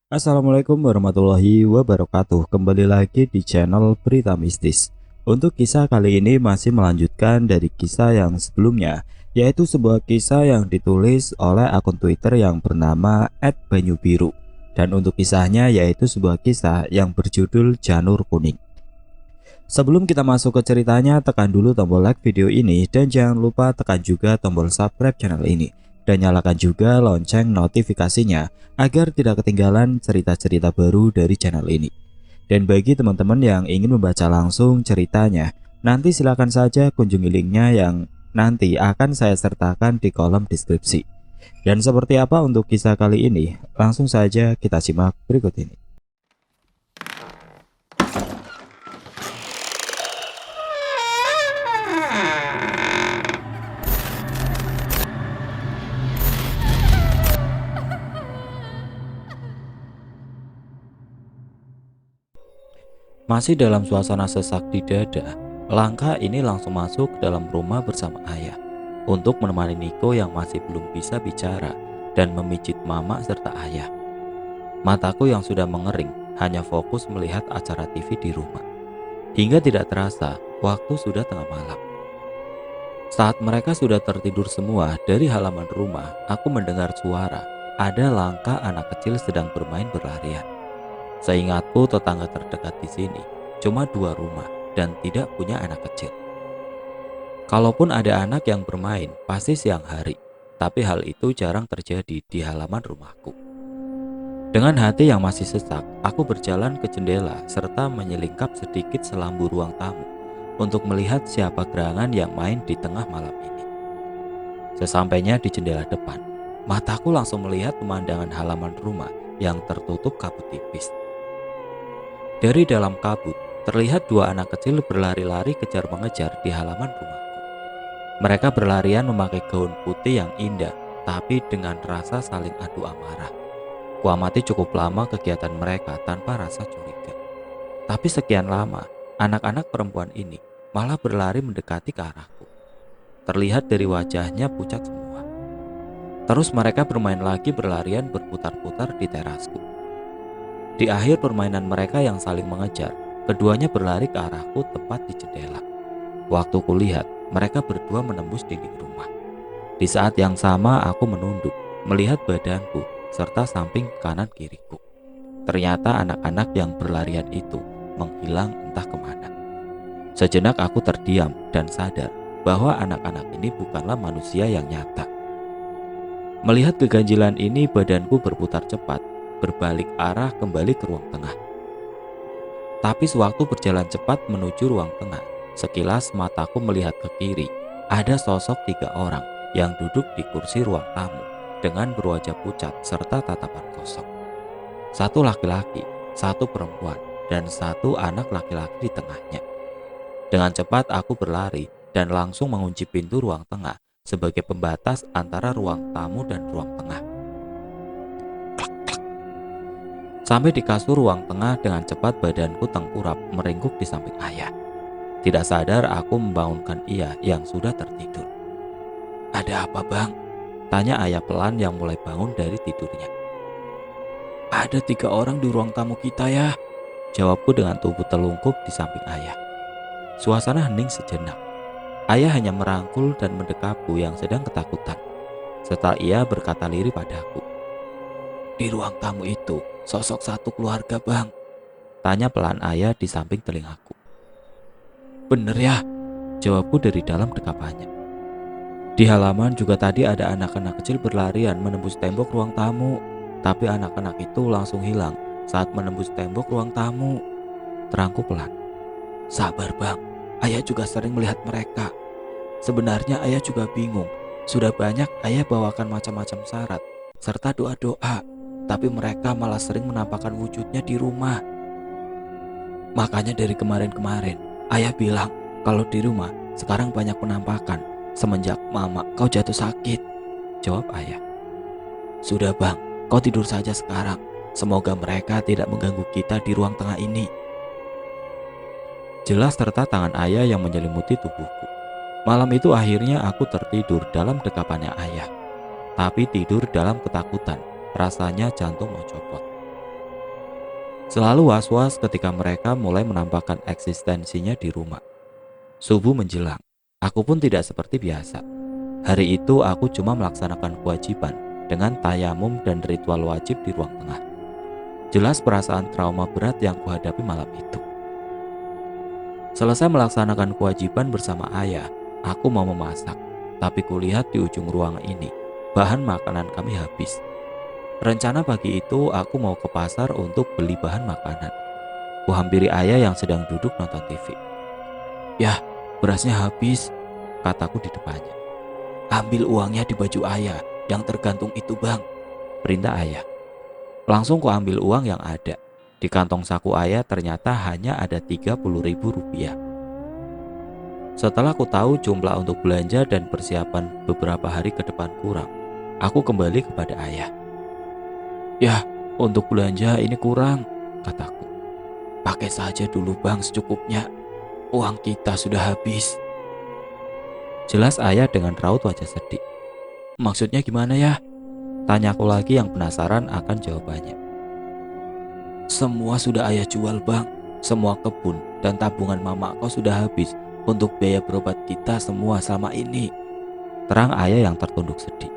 Assalamualaikum warahmatullahi wabarakatuh. Kembali lagi di channel Berita Mistis. Untuk kisah kali ini masih melanjutkan dari kisah yang sebelumnya, yaitu sebuah kisah yang ditulis oleh akun Twitter yang bernama @banyubiru. Dan untuk kisahnya yaitu sebuah kisah yang berjudul Janur Kuning. Sebelum kita masuk ke ceritanya, tekan dulu tombol like video ini dan jangan lupa tekan juga tombol subscribe channel ini dan nyalakan juga lonceng notifikasinya agar tidak ketinggalan cerita-cerita baru dari channel ini. Dan bagi teman-teman yang ingin membaca langsung ceritanya, nanti silakan saja kunjungi linknya yang nanti akan saya sertakan di kolom deskripsi. Dan seperti apa untuk kisah kali ini? Langsung saja kita simak berikut ini. Masih dalam suasana sesak di dada, Langka ini langsung masuk ke dalam rumah bersama ayah untuk menemani Niko yang masih belum bisa bicara dan memijit mama serta ayah. Mataku yang sudah mengering hanya fokus melihat acara TV di rumah. Hingga tidak terasa, waktu sudah tengah malam. Saat mereka sudah tertidur semua, dari halaman rumah, aku mendengar suara ada Langka anak kecil sedang bermain berlarian. Seingatku tetangga terdekat di sini cuma 2 rumah dan tidak punya anak kecil. Kalaupun ada anak yang bermain pasti siang hari, tapi hal itu jarang terjadi di halaman rumahku. Dengan hati yang masih sesak, aku berjalan ke jendela serta menyelingkap sedikit selambu ruang tamu untuk melihat siapa gerangan yang main di tengah malam ini. Sesampainya di jendela depan, mataku langsung melihat pemandangan halaman rumah yang tertutup kabut tipis. Dari dalam kabut, terlihat 2 anak kecil berlari-lari kejar-mengejar di halaman rumahku. Mereka berlarian memakai gaun putih yang indah, tapi dengan rasa saling adu amarah. Kuamati cukup lama kegiatan mereka tanpa rasa curiga. Tapi sekian lama, anak-anak perempuan ini malah berlari mendekati ke arahku. Terlihat dari wajahnya pucat semua. Terus mereka bermain lagi berlarian berputar-putar di terasku. Di akhir permainan mereka yang saling mengejar, keduanya berlari ke arahku tepat di jendela. Waktu kulihat, mereka berdua menembus dinding rumah. Di saat yang sama aku menunduk, melihat badanku, serta samping kanan kiriku. Ternyata anak-anak yang berlarian itu menghilang entah kemana. Sejenak aku terdiam dan sadar bahwa anak-anak ini bukanlah manusia yang nyata. Melihat keganjilan ini, badanku berputar cepat, berbalik arah kembali ke ruang tengah. Tapi sewaktu berjalan cepat menuju ruang tengah, sekilas mataku melihat ke kiri. Ada sosok 3 orang yang duduk di kursi ruang tamu dengan berwajah pucat serta tatapan kosong. 1 laki-laki, 1 perempuan, dan 1 anak laki-laki di tengahnya. Dengan cepat aku berlari dan langsung mengunci pintu ruang tengah sebagai pembatas antara ruang tamu dan ruang tengah. Sampai di kasur ruang tengah dengan cepat badanku tengkurap meringkuk di samping ayah. Tidak sadar aku membangunkan ia yang sudah tertidur. "Ada apa, Bang?" tanya ayah pelan yang mulai bangun dari tidurnya. "Ada 3 orang di ruang tamu kita ya," jawabku dengan tubuh telungkup di samping ayah. Suasana hening sejenak. Ayah hanya merangkul dan mendekapku yang sedang ketakutan. Setelah ia berkata lirih padaku, "Di ruang tamu itu sosok 1 keluarga, Bang," tanya pelan ayah di samping telingaku. "Bener ya?" jawabku dari dalam dekapannya. "Di halaman juga tadi ada anak-anak kecil berlarian menembus tembok ruang tamu, tapi anak-anak itu langsung hilang saat menembus tembok ruang tamu," terangku pelan. "Sabar, Bang, ayah juga sering melihat mereka. Sebenarnya ayah juga bingung. Sudah banyak ayah bawakan macam-macam syarat serta doa-doa, tapi mereka malah sering menampakkan wujudnya di rumah. Makanya dari kemarin-kemarin ayah bilang kalau di rumah sekarang banyak penampakan semenjak mama kau jatuh sakit," jawab ayah. "Sudah, Bang, kau tidur saja sekarang. Semoga mereka tidak mengganggu kita di ruang tengah ini." Jelas serta tangan ayah yang menyelimuti tubuhku. Malam itu akhirnya aku tertidur dalam dekapannya ayah. Tapi tidur dalam ketakutan, rasanya jantung mau copot. Selalu was-was ketika mereka mulai menampakkan eksistensinya di rumah. Subuh menjelang, aku pun tidak seperti biasa. Hari itu aku cuma melaksanakan kewajiban dengan tayamum dan ritual wajib di ruang tengah. Jelas perasaan trauma berat yang kuhadapi malam itu. Selesai melaksanakan kewajiban bersama ayah, aku mau memasak. Tapi kulihat di ujung ruang ini, bahan makanan kami habis. Rencana pagi itu aku mau ke pasar untuk beli bahan makanan. Kuhampiri ayah yang sedang duduk nonton TV. "Yah, berasnya habis," kataku di depannya. "Ambil uangnya di baju ayah yang tergantung itu, Bang," perintah ayah. Langsung kuambil uang yang ada. Di kantong saku ayah ternyata hanya ada 30.000 rupiah. Setelah ku tahu jumlah untuk belanja dan persiapan beberapa hari ke depan kurang, aku kembali kepada ayah. "Yah, untuk belanja ini kurang," kataku. "Pakai saja dulu, Bang, secukupnya. Uang kita sudah habis." Jelas ayah dengan raut wajah sedih. "Maksudnya gimana ya?" tanyaku lagi yang penasaran akan jawabannya. "Semua sudah ayah jual, Bang. Semua kebun dan tabungan mama kau sudah habis untuk biaya berobat kita semua selama ini," terang ayah yang tertunduk sedih.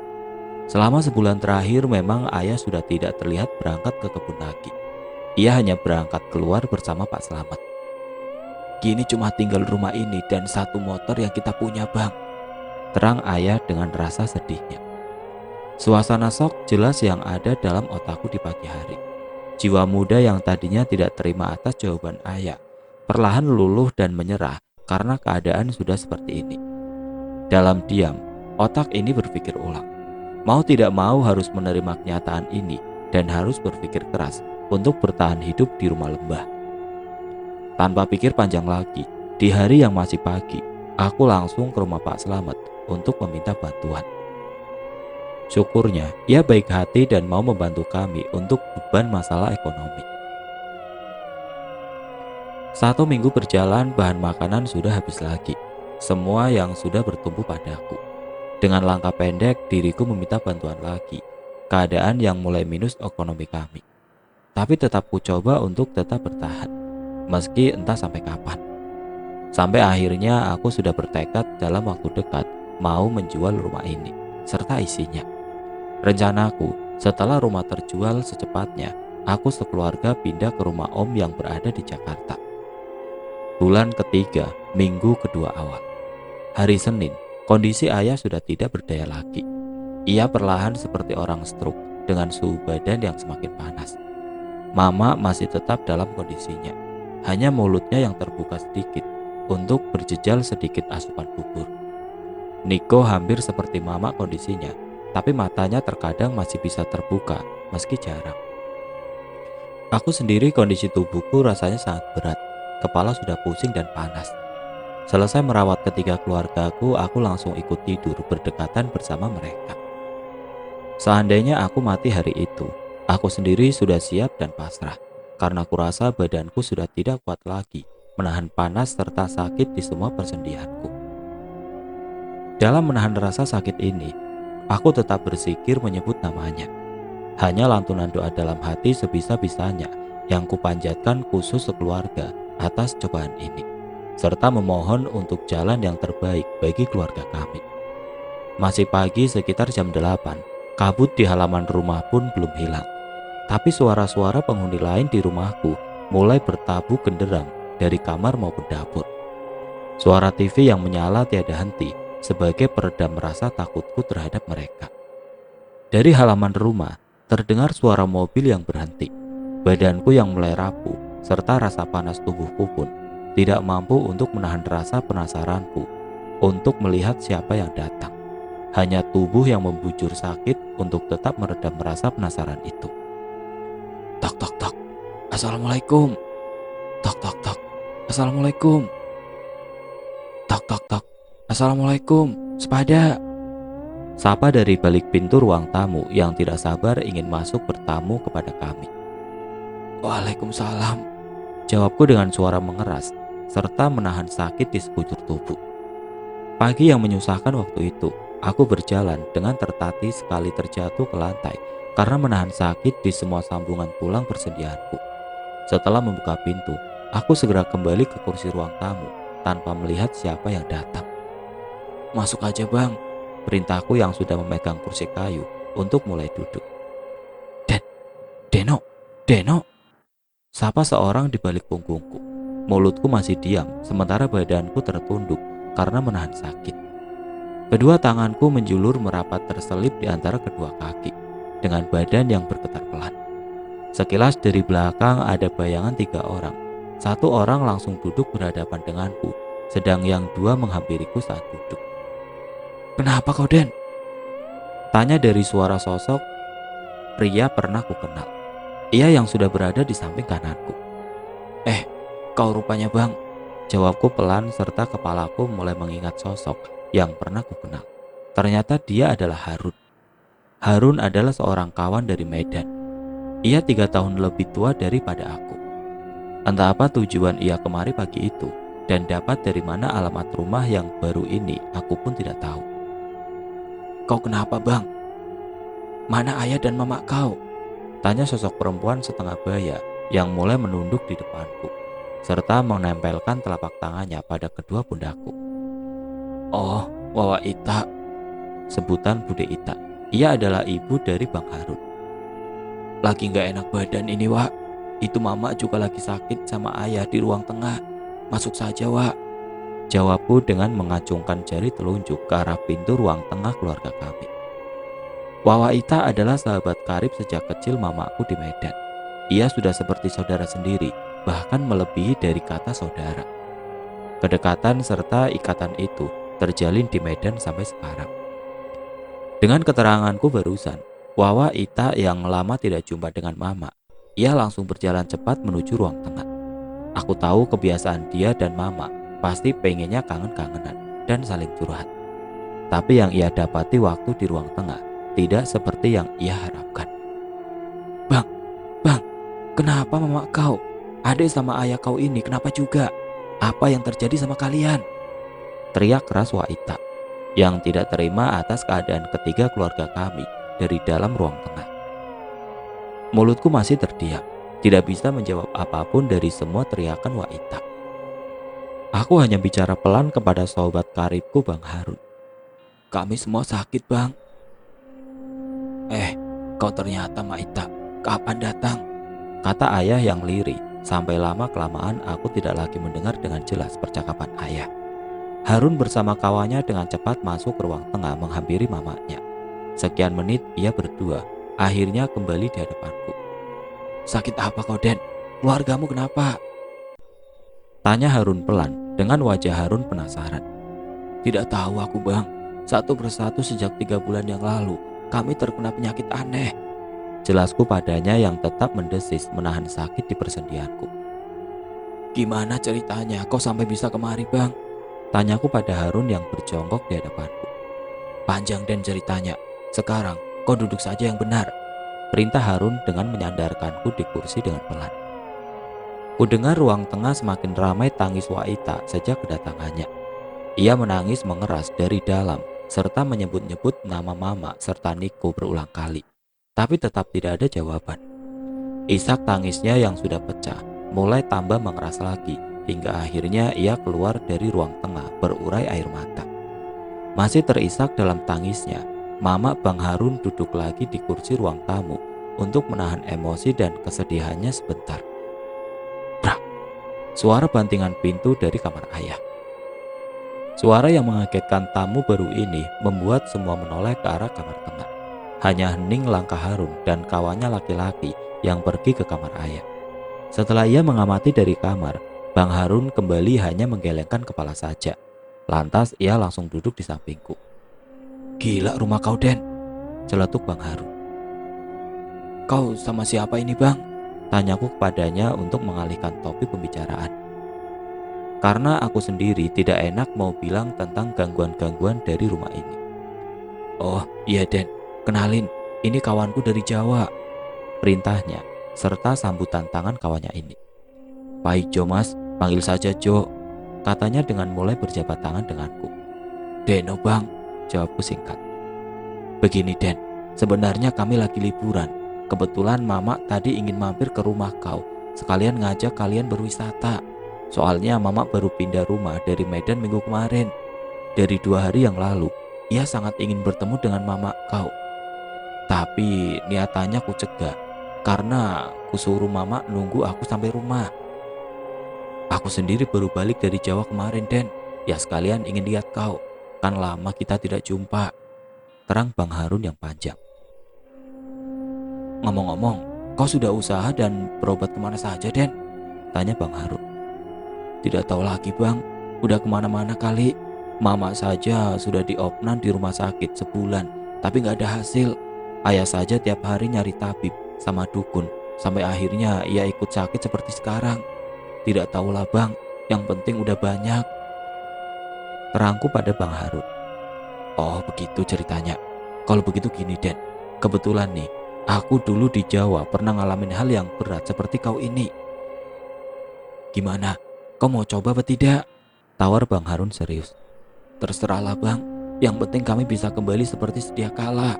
Selama sebulan terakhir memang ayah sudah tidak terlihat berangkat ke kebun lagi. Ia hanya berangkat keluar bersama Pak Slamet. "Kini cuma tinggal rumah ini dan satu motor yang kita punya, Bang," terang ayah dengan rasa sedihnya. Suasana sok jelas yang ada dalam otakku di pagi hari. Jiwa muda yang tadinya tidak terima atas jawaban ayah, perlahan luluh dan menyerah karena keadaan sudah seperti ini. Dalam diam, otak ini berpikir ulang. Mau tidak mau harus menerima kenyataan ini dan harus berpikir keras untuk bertahan hidup di rumah lembah. Tanpa pikir panjang lagi, di hari yang masih pagi, aku langsung ke rumah Pak Slamet untuk meminta bantuan. Syukurnya, ia baik hati dan mau membantu kami untuk beban masalah ekonomi. 1 minggu berjalan, bahan makanan sudah habis lagi. Semua yang sudah bertumbuh padaku. Dengan langkah pendek, diriku meminta bantuan lagi. Keadaan yang mulai minus ekonomi kami. Tapi tetap ku coba untuk tetap bertahan. Meski entah sampai kapan. Sampai akhirnya aku sudah bertekad dalam waktu dekat mau menjual rumah ini serta isinya. Rencanaku, setelah rumah terjual secepatnya, aku sekeluarga pindah ke rumah om yang berada di Jakarta. Bulan ketiga, minggu kedua awal. Hari Senin, kondisi ayah sudah tidak berdaya lagi. Ia perlahan seperti orang stroke dengan suhu badan yang semakin panas. Mama masih tetap dalam kondisinya. Hanya mulutnya yang terbuka sedikit untuk berjejal sedikit asupan bubur. Niko hampir seperti mama kondisinya, tapi matanya terkadang masih bisa terbuka meski jarang. Aku sendiri kondisi tubuhku rasanya sangat berat. Kepala sudah pusing dan panas. Selesai merawat ketiga keluargaku, aku langsung ikut tidur berdekatan bersama mereka. Seandainya aku mati hari itu, aku sendiri sudah siap dan pasrah, karena kurasa badanku sudah tidak kuat lagi menahan panas serta sakit di semua persendianku. Dalam menahan rasa sakit ini, aku tetap berzikir menyebut namanya. Hanya lantunan doa dalam hati sebisa-bisanya yang kupanjatkan khusus sekeluarga atas cobaan ini, serta memohon untuk jalan yang terbaik bagi keluarga kami. Masih pagi sekitar jam 8, kabut di halaman rumah pun belum hilang. Tapi suara-suara penghuni lain di rumahku mulai bertabuh genderang dari kamar maupun dapur. Suara TV yang menyala tiada henti sebagai peredam rasa takutku terhadap mereka. Dari halaman rumah, terdengar suara mobil yang berhenti. Badanku yang mulai rapuh serta rasa panas tubuhku pun tidak mampu untuk menahan rasa penasaranku untuk melihat siapa yang datang. Hanya tubuh yang membujur sakit untuk tetap meredam rasa penasaran itu. Tok tok tok. Assalamualaikum. Tok tok tok. Assalamualaikum. Tok tok tok. Assalamualaikum. Sepada. Sapa dari balik pintu ruang tamu yang tidak sabar ingin masuk bertamu kepada kami. Waalaikumsalam, jawabku dengan suara mengeras serta menahan sakit di sekujur tubuh. Pagi yang menyusahkan waktu itu, aku berjalan dengan tertatih sekali terjatuh ke lantai karena menahan sakit di semua sambungan tulang persendianku. Setelah membuka pintu, aku segera kembali ke kursi ruang tamu tanpa melihat siapa yang datang. "Masuk aja bang," perintahku yang sudah memegang kursi kayu untuk mulai duduk. "Den, Deno, Deno," sapa seorang di balik punggungku. Mulutku masih diam, sementara badanku tertunduk karena menahan sakit. Kedua tanganku menjulur merapat terselip di antara kedua kaki, dengan badan yang bergetar pelan. Sekilas dari belakang ada bayangan 3 orang. Satu orang langsung duduk berhadapan denganku, sedang yang 2 menghampiriku saat duduk. "Kenapa kau, Den?" tanya dari suara sosok pria pernah ku kenal. Ia yang sudah berada di samping kananku. Kau rupanya bang," jawabku pelan serta kepalaku mulai mengingat sosok yang pernah ku kenal. Ternyata dia adalah Harun. Harun adalah seorang kawan dari Medan. Ia 3 tahun lebih tua daripada aku. Entah apa tujuan ia kemari pagi itu, dan dapat dari mana alamat rumah yang baru ini aku pun tidak tahu. "Kau kenapa bang? Mana ayah dan mama kau?" tanya sosok perempuan setengah baya yang mulai menunduk di depanku, serta menempelkan telapak tangannya pada kedua pundakku. "Oh, Wawa Ita," sebutan Bude Ita. Ia adalah ibu dari Bang Harun. "Lagi gak enak badan ini, Wak. Itu mama juga lagi sakit sama ayah di ruang tengah. Masuk saja, Wak," jawabku dengan mengacungkan jari telunjuk ke arah pintu ruang tengah keluarga kami. Wawa Ita adalah sahabat karib sejak kecil mamaku di Medan. Ia sudah seperti saudara sendiri, bahkan melebihi dari kata saudara. Kedekatan serta ikatan itu terjalin di Medan sampai sekarang. Dengan keteranganku barusan, Wawa Ita yang lama tidak jumpa dengan mama, ia langsung berjalan cepat menuju ruang tengah. Aku tahu kebiasaan dia dan mama pasti pengennya kangen-kangenan dan saling curhat. Tapi yang ia dapati waktu di ruang tengah tidak seperti yang ia harapkan. Bang, kenapa mama kau, adik sama ayah kau ini kenapa juga? Apa yang terjadi sama kalian?" teriak keras Waita yang tidak terima atas keadaan ketiga keluarga kami dari dalam ruang tengah. Mulutku masih terdiam, tidak bisa menjawab apapun dari semua teriakan Waita. Aku hanya bicara pelan kepada sobat karibku Bang Harun. "Kami semua sakit bang." Kau ternyata Maita, kapan datang?" kata ayah yang lirih. Sampai lama-kelamaan aku tidak lagi mendengar dengan jelas percakapan ayah. Harun bersama kawannya dengan cepat masuk ke ruang tengah menghampiri mamanya. Sekian menit ia berdua akhirnya kembali di hadapanku. "Sakit apa kau, Den? Keluargamu kenapa?" tanya Harun pelan dengan wajah Harun penasaran. "Tidak tahu aku bang, satu persatu sejak 3 bulan yang lalu kami terkena penyakit aneh," jelasku padanya yang tetap mendesis menahan sakit di persendianku. "Gimana ceritanya kau sampai bisa kemari bang?" tanyaku pada Harun yang berjongkok di hadapanku. "Panjang dan ceritanya. Sekarang kau duduk saja yang benar," perintah Harun dengan menyandarkanku di kursi dengan pelan. Kudengar ruang tengah semakin ramai tangis Waita sejak kedatangannya. Ia menangis mengeras dari dalam serta menyebut-nyebut nama mama serta Niko berulang kali. Tapi tetap tidak ada jawaban. Isak tangisnya yang sudah pecah mulai tambah mengeras lagi hingga akhirnya ia keluar dari ruang tengah berurai air mata. Masih terisak dalam tangisnya, mama Bang Harun duduk lagi di kursi ruang tamu untuk menahan emosi dan kesedihannya sebentar. Brak! Suara bantingan pintu dari kamar ayah. Suara yang mengagetkan tamu baru ini membuat semua menoleh ke arah kamar tengah. Hanya hening langkah Harun dan kawannya laki-laki yang pergi ke kamar ayah. Setelah ia mengamati dari kamar, Bang Harun kembali hanya menggelengkan kepala saja. Lantas ia langsung duduk di sampingku. "Gila rumah kau, Den," celetuk Bang Harun. "Kau sama siapa ini bang?" tanyaku kepadanya untuk mengalihkan topik pembicaraan. Karena aku sendiri tidak enak mau bilang tentang gangguan-gangguan dari rumah ini. "Oh iya Den, kenalin, ini kawanku dari Jawa," perintahnya, serta sambutan tangan kawannya ini. "Baik Jo mas, panggil saja Jo," katanya dengan mulai berjabat tangan denganku. "Deno bang," jawabku singkat. "Begini Den, sebenarnya kami lagi liburan. Kebetulan mama tadi ingin mampir ke rumah kau sekalian ngajak kalian berwisata. Soalnya Mama baru pindah rumah dari Medan minggu kemarin. Dari 2 hari yang lalu, ia sangat ingin bertemu dengan Mama kau. Tapi niatannya ku cegah, karena ku suruh Mama nunggu aku sampai rumah. Aku sendiri baru balik dari Jawa kemarin, Den. Ya sekalian ingin lihat kau. Kan lama kita tidak jumpa. Terang Bang Harun yang panjang. Ngomong-ngomong, kau sudah usaha dan berobat kemana saja, Den? Tanya Bang Harun. Tidak tahu lagi, Bang. Udah kemana-mana kali. Mama saja sudah diopnan di rumah sakit sebulan, tapi nggak ada hasil. Ayah saja tiap hari nyari tabib sama dukun, sampai akhirnya ia ikut sakit seperti sekarang. Tidak tahulah, Bang. Yang penting udah banyak. Terangku pada Bang Harun. Oh begitu ceritanya. Kalau begitu gini, Den. Kebetulan nih, aku dulu di Jawa pernah ngalamin hal yang berat seperti kau ini. Gimana? Kau mau coba apa tidak? Tawar Bang Harun serius. Terserahlah, Bang. Yang penting kami bisa kembali seperti sedia kala.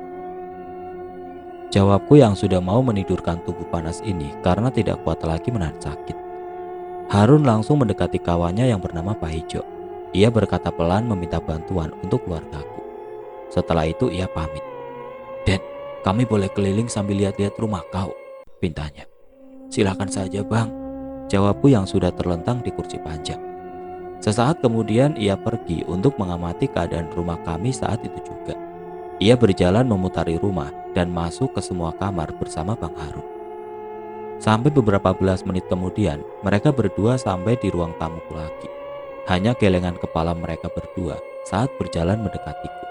Jawabku yang sudah mau menidurkan tubuh panas ini karena tidak kuat lagi menahan sakit. Harun langsung mendekati kawannya yang bernama Pak Ijo. Ia berkata pelan meminta bantuan untuk keluargaku. Setelah itu ia pamit. Den, kami boleh keliling sambil lihat-lihat rumah kau, pintanya. Silakan saja, Bang. Jawabku yang sudah terlentang di kursi panjang. Sesaat kemudian ia pergi untuk mengamati keadaan rumah kami saat itu juga. Ia berjalan memutari rumah dan masuk ke semua kamar bersama Bang Harun. Sampai beberapa belas menit kemudian, mereka berdua sampai di ruang tamuku lagi. Hanya gelengan kepala mereka berdua saat berjalan mendekatiku.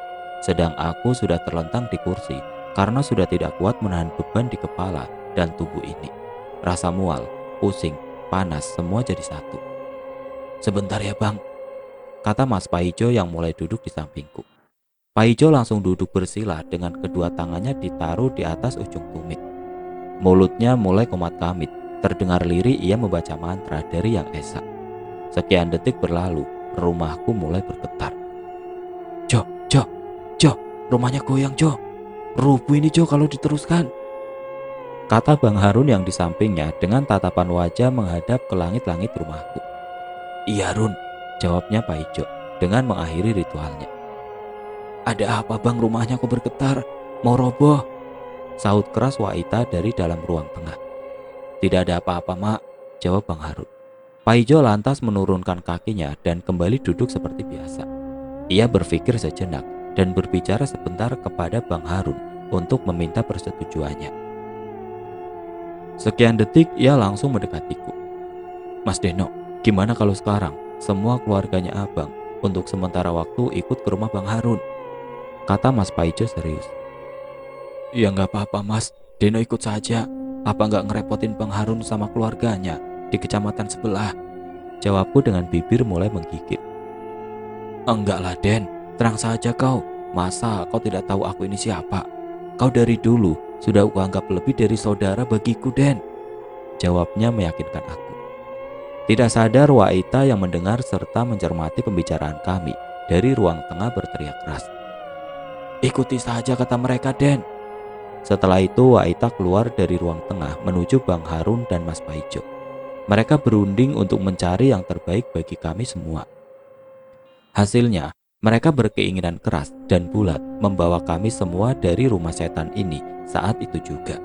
Sedang aku sudah terlentang di kursi karena sudah tidak kuat menahan beban di kepala dan tubuh ini. Rasa mual, pusing, panas semua jadi satu. Sebentar ya, Bang, kata Mas Paijo yang mulai duduk di sampingku. Paijo langsung duduk bersila dengan kedua tangannya ditaruh di atas ujung tumit. Mulutnya mulai komat-kamit, terdengar lirih ia membaca mantra dari Yang Esa. Sekian detik berlalu, rumahku mulai bergetar. Jo, rumahnya goyang, Jo. Rubuh ini, Jo, kalau diteruskan, kata Bang Harun yang di sampingnya dengan tatapan wajah menghadap ke langit-langit rumahku. Iya, Run, jawabnya Pak Ijo dengan mengakhiri ritualnya. Ada apa, Bang, rumahnya kok bergetar? Mau roboh? Sahut keras Waita dari dalam ruang tengah. Tidak ada apa-apa, Mak, jawab Bang Harun. Pak Ijo lantas menurunkan kakinya dan kembali duduk seperti biasa. Ia berpikir sejenak dan berbicara sebentar kepada Bang Harun untuk meminta persetujuannya. Sekian detik ia langsung mendekatiku. Mas Deno, gimana kalau sekarang semua keluarganya Abang untuk sementara waktu ikut ke rumah Bang Harun? Kata Mas Paijo serius. Ya nggak apa-apa, Mas, Deno ikut saja. Apa nggak ngerepotin Bang Harun sama keluarganya di kecamatan sebelah? Jawabku dengan bibir mulai menggigit. Enggak lah, Den, tenang saja kau. Masa kau tidak tahu aku ini siapa? Kau dari dulu sudah kuanggap lebih dari saudara bagiku, Den. Jawabnya meyakinkan aku. Tidak sadar Waita yang mendengar serta mencermati pembicaraan kami dari ruang tengah berteriak keras. Ikuti saja kata mereka, Den. Setelah itu Waita keluar dari ruang tengah menuju Bang Harun dan Mas Paijo. Mereka berunding untuk mencari yang terbaik bagi kami semua. Hasilnya, mereka berkeinginan keras dan bulat membawa kami semua dari rumah setan ini saat itu juga.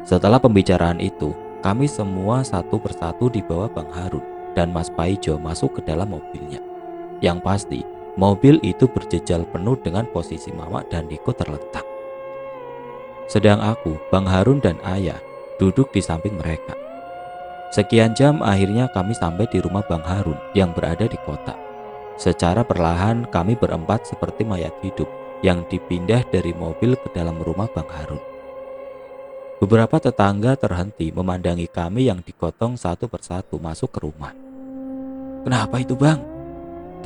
Setelah pembicaraan itu, kami semua satu persatu dibawa Bang Harun dan Mas Paijo masuk ke dalam mobilnya. Yang pasti, mobil itu berjejal penuh dengan posisi Mama dan Niko terletak. Sedang aku, Bang Harun dan Ayah duduk di samping mereka. Sekian jam akhirnya kami sampai di rumah Bang Harun yang berada di kota. Secara perlahan kami berempat seperti mayat hidup yang dipindah dari mobil ke dalam rumah Bang Harun. Beberapa tetangga terhenti memandangi kami yang digotong satu persatu masuk ke rumah. Kenapa itu, Bang?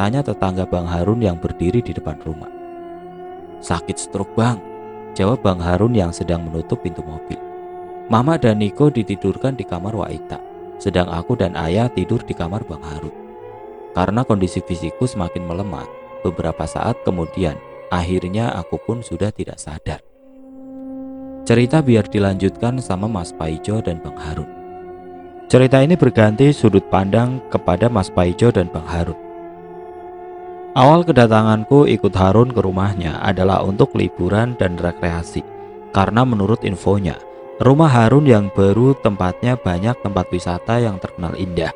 Tanya tetangga Bang Harun yang berdiri di depan rumah. Sakit stroke, Bang, jawab Bang Harun yang sedang menutup pintu mobil. Mama dan Niko ditidurkan di kamar Waita, sedang aku dan Ayah tidur di kamar Bang Harun. Karena kondisi fisikku semakin melemah, beberapa saat kemudian akhirnya aku pun sudah tidak sadar. Cerita biar dilanjutkan sama Mas Paijo dan Bang Harun. Cerita ini berganti sudut pandang kepada Mas Paijo dan Bang Harun. Awal kedatanganku ikut Harun ke rumahnya adalah untuk liburan dan rekreasi. Karena menurut infonya, rumah Harun yang baru tempatnya banyak tempat wisata yang terkenal indah.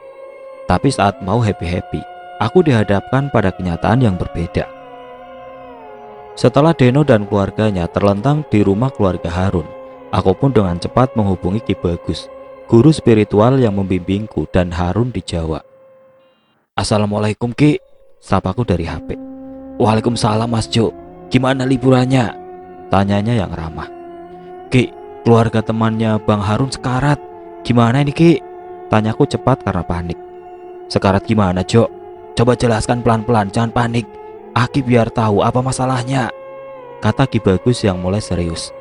Tapi saat mau happy-happy, aku dihadapkan pada kenyataan yang berbeda. Setelah Deno dan keluarganya terlentang di rumah keluarga Harun, aku pun dengan cepat menghubungi Ki Bagus, guru spiritual yang membimbingku dan Harun di Jawa. "Assalamualaikum Ki," sapaku dari HP. "Waalaikumsalam Mas Jo, gimana liburannya?" tanyanya yang ramah. "Ki, keluarga temannya Bang Harun sekarat. Gimana ini Ki?" tanyaku cepat karena panik. "Sekarat gimana Jo? Coba jelaskan pelan-pelan, jangan panik. Aki biar tahu apa masalahnya," kata Ki Bagus yang mulai serius.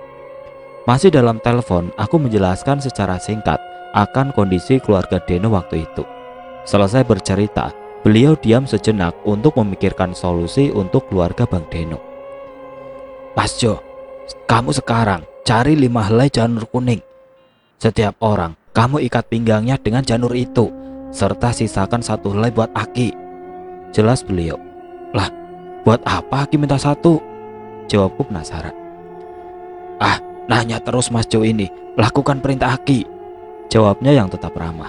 Masih dalam telepon, aku menjelaskan secara singkat akan kondisi keluarga Deno waktu itu. Selesai bercerita, beliau diam sejenak untuk memikirkan solusi untuk keluarga Bang Deno. "Mas Jo, kamu sekarang cari 5 helai janur kuning. Setiap orang, kamu ikat pinggangnya dengan janur itu, serta sisakan 1 helai buat Aki," jelas beliau. "Lah, buat apa Aki minta 1?" jawabku penasaran. "Ah, nanya terus Mas Jo ini, lakukan perintah Aki," jawabnya yang tetap ramah.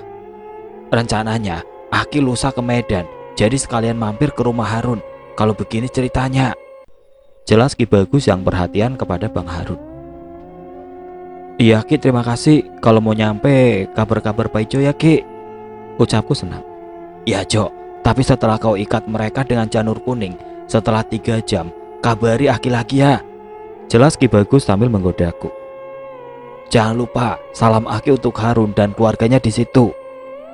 "Rencananya Aki lusa ke Medan, jadi sekalian mampir ke rumah Harun. Kalau begini ceritanya," jelas Ki Bagus yang perhatian kepada Bang Harun. "Iya Ki, terima kasih. Kalau mau nyampe kabar-kabar Paijo ya Ki," ucapku senang. "Ya Jo, tapi setelah kau ikat mereka dengan janur kuning, setelah 3 jam kabari Aki lagi ya," jelas Ki Bagus sambil menggodaku. "Jangan lupa salam Aki untuk Harun dan keluarganya di situ,"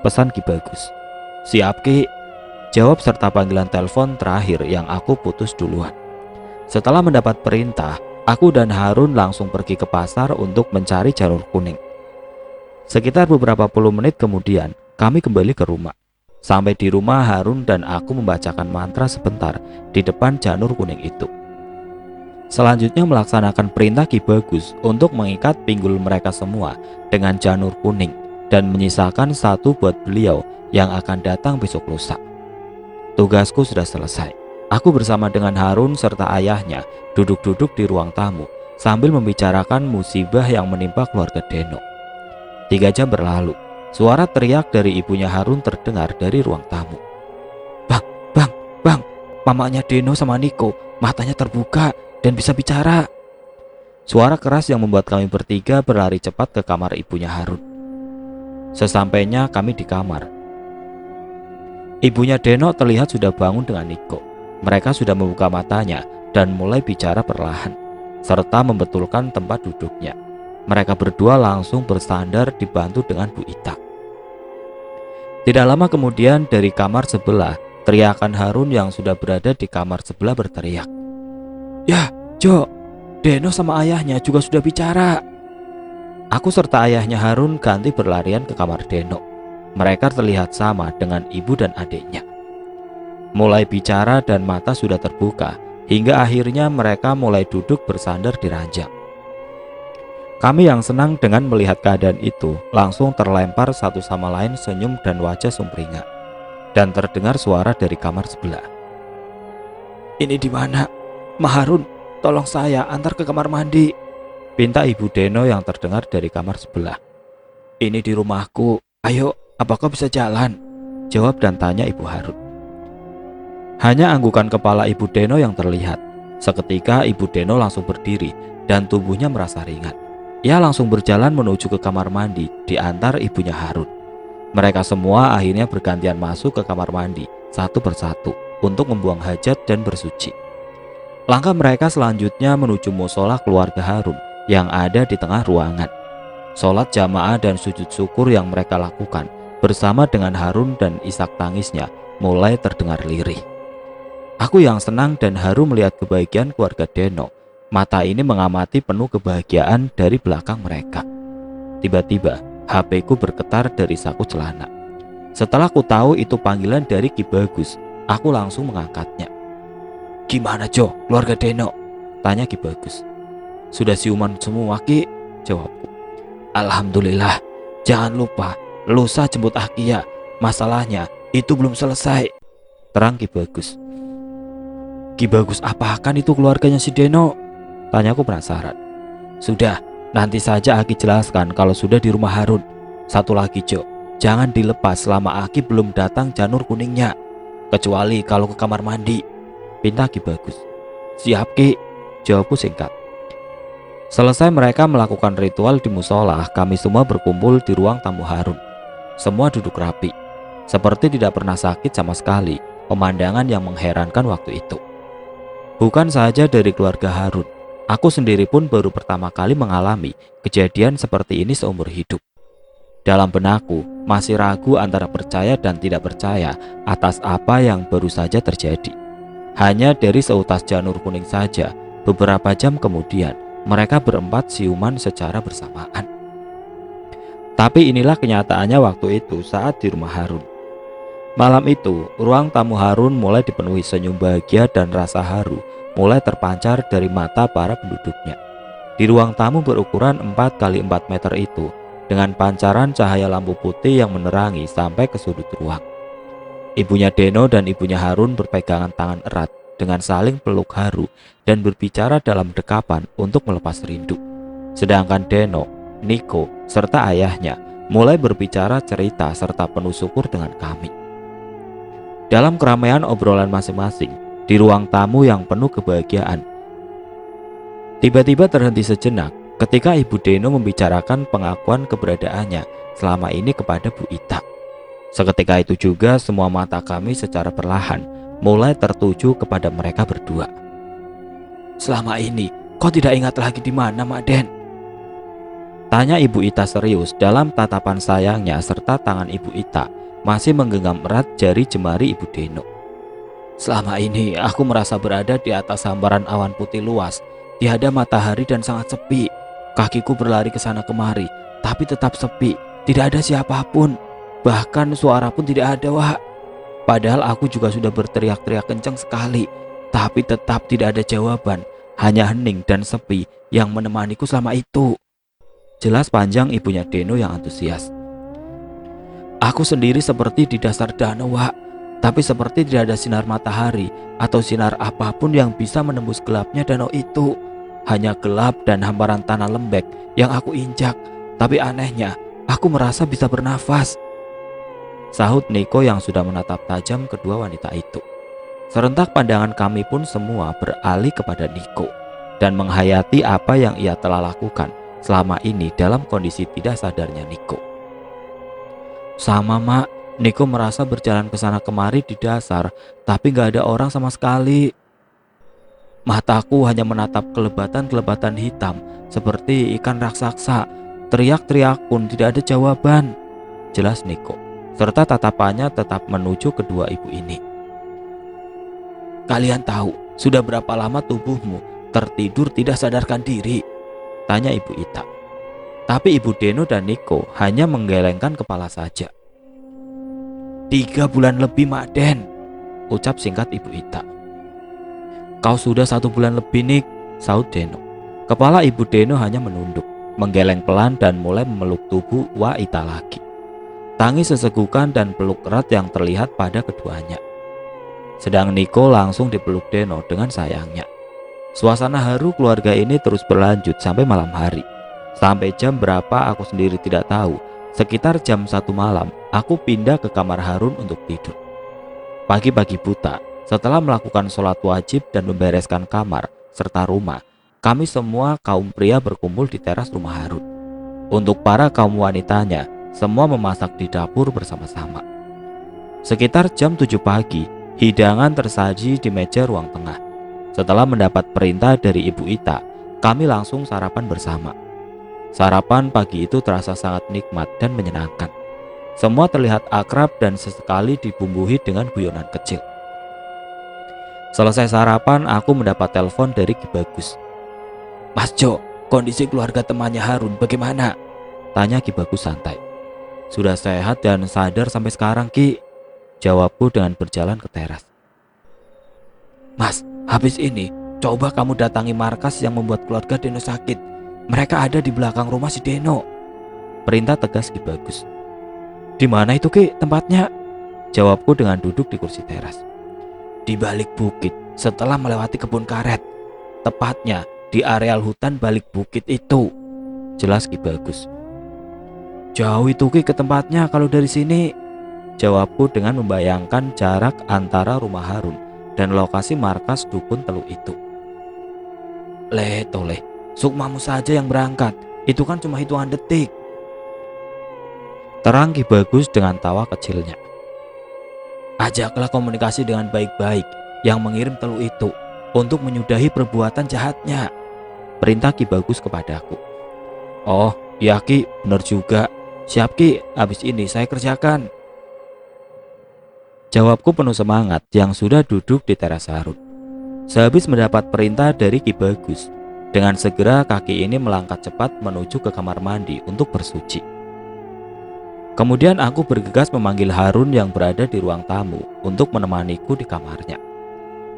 pesan Ki Bagus. "Siap Ki," jawab serta panggilan telepon terakhir yang aku putus duluan. Setelah mendapat perintah, aku dan Harun langsung pergi ke pasar untuk mencari janur kuning. Sekitar beberapa puluh menit kemudian, kami kembali ke rumah. Sampai di rumah, Harun dan aku membacakan mantra sebentar di depan janur kuning itu. Selanjutnya melaksanakan perintah Ki Bagus untuk mengikat pinggul mereka semua dengan janur kuning dan menyisakan 1 buat beliau yang akan datang besok lusa. Tugasku sudah selesai. Aku bersama dengan Harun serta ayahnya duduk-duduk di ruang tamu sambil membicarakan musibah yang menimpa keluarga Deno. 3 jam berlalu, suara teriak dari ibunya Harun terdengar dari ruang tamu. "Bang, bang, bang, mamanya Deno sama Niko matanya terbuka dan bisa bicara." Suara keras yang membuat kami bertiga berlari cepat ke kamar ibunya Harun. Sesampainya kami di kamar, ibunya Deno terlihat sudah bangun dengan Niko. Mereka sudah membuka matanya dan mulai bicara perlahan, serta membetulkan tempat duduknya. Mereka berdua langsung bersandar dibantu dengan Bu Ita. Tidak lama kemudian dari kamar sebelah, teriakan Harun yang sudah berada di kamar sebelah berteriak, "Ya, Jo, Deno sama ayahnya juga sudah bicara." Aku serta ayahnya Harun ganti berlarian ke kamar Deno. Mereka terlihat sama dengan ibu dan adiknya. Mulai bicara dan mata sudah terbuka, hingga akhirnya mereka mulai duduk bersandar di ranjang. Kami yang senang dengan melihat keadaan itu langsung terlempar satu sama lain senyum dan wajah sumringah. Dan terdengar suara dari kamar sebelah. "Ini di mana? Ma Harun, tolong saya antar ke kamar mandi," pinta ibu Deno yang terdengar dari kamar sebelah. "Ini di rumahku, ayo, apakah bisa jalan?" jawab dan tanya ibu Harun. Hanya anggukan kepala ibu Deno yang terlihat. Seketika ibu Deno langsung berdiri dan tubuhnya merasa ringan. Ia langsung berjalan menuju ke kamar mandi diantar ibunya Harun. Mereka semua akhirnya bergantian masuk ke kamar mandi satu persatu untuk membuang hajat dan bersuci. Langkah mereka selanjutnya menuju musola keluarga Harun yang ada di tengah ruangan. Sholat jamaah dan sujud syukur yang mereka lakukan bersama dengan Harun dan isak tangisnya mulai terdengar lirih. Aku yang senang dan haru melihat kebahagiaan keluarga Deno. Mata ini mengamati penuh kebahagiaan dari belakang mereka. Tiba-tiba HP ku bergetar dari saku celana. Setelah ku tahu itu panggilan dari Ki Bagus, aku langsung mengangkatnya. "Gimana Jo, keluarga Deno?" tanya Ki Bagus. "Sudah siuman semua Ki," jawabku. "Alhamdulillah. Jangan lupa lusa jemput Akia. Masalahnya itu belum selesai, terang Ki Bagus. Ki Bagus apakan itu keluarganya si Deno? Tanyaku penasaran. Sudah, nanti saja Aki jelaskan kalau sudah di rumah Harun. Satu lagi Jo, jangan dilepas selama Aki belum datang janur kuningnya. Kecuali kalau ke kamar mandi, pinta Ki Bagus. Siap Ki, jawabku singkat. Selesai mereka melakukan ritual di musola, kami semua berkumpul di ruang tamu Harun. Semua duduk rapi, seperti tidak pernah sakit sama sekali. Pemandangan yang mengherankan waktu itu. Bukan saja dari keluarga Harun, aku sendiri pun baru pertama kali mengalami kejadian seperti ini seumur hidup. Dalam benakku masih ragu antara percaya dan tidak percaya atas apa yang baru saja terjadi. Hanya dari seutas janur kuning saja, beberapa jam kemudian mereka berempat siuman secara bersamaan. Tapi inilah kenyataannya waktu itu saat di rumah Harun. Malam itu, ruang tamu Harun mulai dipenuhi senyum bahagia dan rasa haru mulai terpancar dari mata para penduduknya. Di ruang tamu berukuran 4 kali 4 meter itu, dengan pancaran cahaya lampu putih yang menerangi sampai ke sudut ruang. Ibunya Deno dan ibunya Harun berpegangan tangan erat dengan saling peluk haru dan berbicara dalam dekapan untuk melepas rindu. Sedangkan Deno, Niko, serta ayahnya mulai berbicara cerita serta penuh syukur dengan kami. Dalam keramaian obrolan masing-masing di ruang tamu yang penuh kebahagiaan, tiba-tiba terhenti sejenak ketika Ibu Deno membicarakan pengakuan keberadaannya selama ini kepada Bu Ita. Seketika itu juga semua mata kami secara perlahan mulai tertuju kepada mereka berdua. Selama ini kau tidak ingat lagi di mana, Mak Den? Tanya Ibu Ita serius dalam tatapan sayangnya serta tangan Ibu Ita masih menggenggam erat jari jemari Ibu Deno. Selama ini aku merasa berada di atas hamparan awan putih luas. Tiada matahari dan sangat sepi. Kakiku berlari ke sana kemari, tapi tetap sepi. Tidak ada siapapun. Bahkan suara pun tidak ada, Wak. Padahal aku juga sudah berteriak-teriak kencang sekali, tapi tetap tidak ada jawaban. Hanya hening dan sepi yang menemaniku selama itu. Jelas panjang ibunya Deno yang antusias. Aku sendiri seperti di dasar danau, Wak. Tapi seperti tidak ada sinar matahari atau sinar apapun yang bisa menembus gelapnya danau itu. Hanya gelap dan hamparan tanah lembek yang aku injak. Tapi anehnya, aku merasa bisa bernafas. Sahut Niko yang sudah menatap tajam kedua wanita itu. Serentak pandangan kami pun semua beralih kepada Niko dan menghayati apa yang ia telah lakukan selama ini dalam kondisi tidak sadarnya Niko. Sama, Mak, Niko merasa berjalan ke sana kemari di dasar, tapi gak ada orang sama sekali. Mataku hanya menatap kelebatan-kelebatan hitam seperti ikan raksasa. Teriak-teriak pun tidak ada jawaban, jelas Niko, serta tatapannya tetap menuju kedua ibu ini. Kalian tahu sudah berapa lama tubuhmu tertidur tidak sadarkan diri? Tanya Ibu Ita. Tapi Ibu Deno dan Niko hanya menggelengkan kepala saja. 3 bulan lebih, Mak Den, ucap singkat Ibu Ita. Kau sudah 1 bulan lebih, Nik, sahut Deno. Kepala Ibu Deno hanya menunduk, menggeleng pelan dan mulai memeluk tubuh Wa Ita lagi. Tangis sesegukan dan peluk erat yang terlihat pada keduanya. Sedang Niko langsung dipeluk Deno dengan sayangnya. Suasana haru keluarga ini terus berlanjut sampai malam hari. Sampai jam berapa aku sendiri tidak tahu. Sekitar jam 1 malam, aku pindah ke kamar Harun untuk tidur. Pagi-pagi buta, setelah melakukan sholat wajib dan membereskan kamar serta rumah, kami semua kaum pria berkumpul di teras rumah Harun. Untuk para kaum wanitanya, semua memasak di dapur bersama-sama. Sekitar jam 7 pagi, hidangan tersaji di meja ruang tengah. Setelah mendapat perintah dari Ibu Ita, kami langsung sarapan bersama. Sarapan pagi itu terasa sangat nikmat dan menyenangkan. Semua terlihat akrab dan sesekali dibumbuhi dengan guyonan kecil. Selesai sarapan, aku mendapat telepon dari Ki Bagus. Mas Jo, kondisi keluarga temannya Harun bagaimana? Tanya Ki Bagus santai. Sudah sehat dan sadar sampai sekarang, Ki, jawabku dengan berjalan ke teras. Mas, habis ini coba kamu datangi markas yang membuat keluarga Deno sakit. Mereka ada di belakang rumah si Deno, perintah tegas Ki Bagus. Di mana itu Ki tempatnya? Jawabku dengan duduk di kursi teras. Di balik bukit setelah melewati kebun karet. Tepatnya di areal hutan balik bukit itu, jelas Ki Bagus. Jauh itu Ki ke tempatnya kalau dari sini, jawabku dengan membayangkan jarak antara rumah Harun dan lokasi markas dukun Teluk itu. Toleh, sukmamu saja yang berangkat, itu kan cuma hitungan detik, terang Ki Bagus dengan tawa kecilnya. Ajaklah komunikasi dengan baik-baik yang mengirim Teluk itu untuk menyudahi perbuatan jahatnya, perintah Ki Bagus kepadaku. Oh iya Ki, benar juga. Siap Ki, habis ini saya kerjakan, jawabku penuh semangat yang sudah duduk di teras Harun. Sehabis mendapat perintah dari Ki Bagus, dengan segera kaki ini melangkah cepat menuju ke kamar mandi untuk bersuci. Kemudian aku bergegas memanggil Harun yang berada di ruang tamu untuk menemaniku di kamarnya.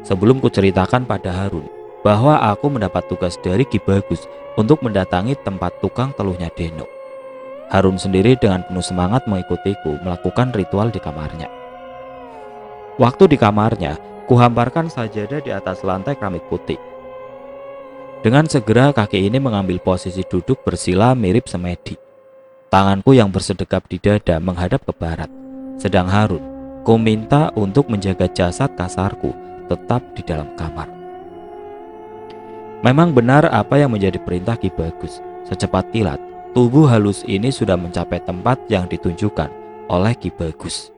Sebelum kuceritakan pada Harun bahwa aku mendapat tugas dari Ki Bagus untuk mendatangi tempat tukang teluhnya Deno, Harun sendiri dengan penuh semangat mengikutiku melakukan ritual di kamarnya. Waktu di kamarnya, kuhamparkan sajadah di atas lantai keramik putih. Dengan segera kaki ini mengambil posisi duduk bersila mirip semedi. Tanganku yang bersedekap di dada menghadap ke barat. Sedang Harun, ku minta untuk menjaga jasad kasarku tetap di dalam kamar. Memang benar apa yang menjadi perintah Ki Bagus. Secepat kilat, tubuh halus ini sudah mencapai tempat yang ditunjukkan oleh Ki Bagus.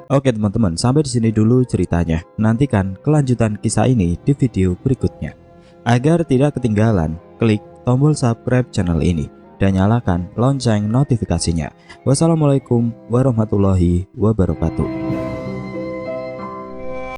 Oke teman-teman, sampai di sini dulu ceritanya. Nantikan kelanjutan kisah ini di video berikutnya. Agar tidak ketinggalan, klik tombol subscribe channel ini dan nyalakan lonceng notifikasinya. Wassalamualaikum warahmatullahi wabarakatuh.